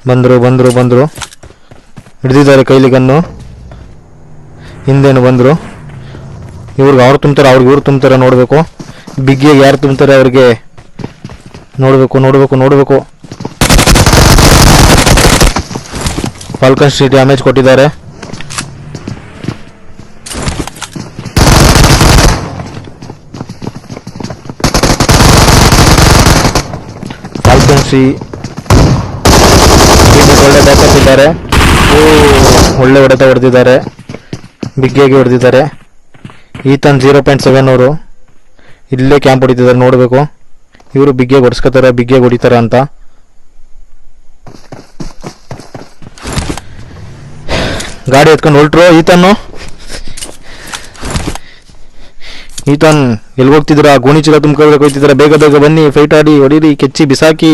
ಬಂದರು ಬಂದರು ಬಂದರು ಹಿಡ್ದಿದ್ದಾರೆ ಕೈಲಿ ಗನ್ನು. ಹಿಂದೇನು ಬಂದರು. ಇವ್ರಿಗೆ ಅವ್ರು ತುಂಬ್ತಾರೆ, ಅವ್ರಿಗೆ ಇವ್ರು ತುಂಬ್ತಾರೆ. ನೋಡಬೇಕು ಬಿಗ್ಗಿಗೆ ಯಾರು ತುಂಬ್ತಾರೆ ಅವ್ರಿಗೆ. ನೋಡಬೇಕು ನೋಡಬೇಕು ನೋಡಬೇಕು. ಫಾಲ್ಕನ್ ಸ್ಟ್ರೀಟ್ ಡ್ಯಾಮೇಜ್ ಕೊಟ್ಟಿದ್ದಾರೆ. ಫಾಲ್ಕನ್ ಸ್ಟ್ರೀಟ್ ಒಳ್ಳೆ ಬ್ಯಾಕಪ್ ಇದ್ದಾರೆ. ಒಳ್ಳೆ ಹೊಡೆತ ಹೊಡೆದಿದ್ದಾರೆ. ಬಿಗ್ಗಿಯಾಗಿ ಹೊಡೆದಿದ್ದಾರೆ. ಈತನ್ 0.7 ಅವರು ಇಲ್ಲೇ ಕ್ಯಾಂಪ್ ಹೊಡಿತಿದ್ದಾರೆ. ನೋಡಬೇಕು ಇವರು ಬಿಗ್ಗಿಯಾಗಿ ಹೊಡ್ಸ್ಕೊತಾರೆ, ಬಿಗ್ಗಿಯಾಗಿ ಹೊಡಿತಾರೆ ಅಂತ. ಗಾಡಿ ಎತ್ಕೊಂಡು ಹೊಲ್ಟ್ರು. ಈತನ್ ಎಲ್ಲಿ ಹೋಗ್ತಿದ್ದೀರಾ? ಗೋಣಿ ಚೀಲ ತುಂಬ್ಕೊಳ್ಬೇಕು ಹೋಗ್ತಿದ್ದೀರಾ? ಬೇಗ ಬೇಗ ಬನ್ನಿ, ಫೈಟ್ ಆಡಿ, ಹೊಡೀರಿ, ಕೆಚ್ಚಿ ಬಿಸಾಕಿ.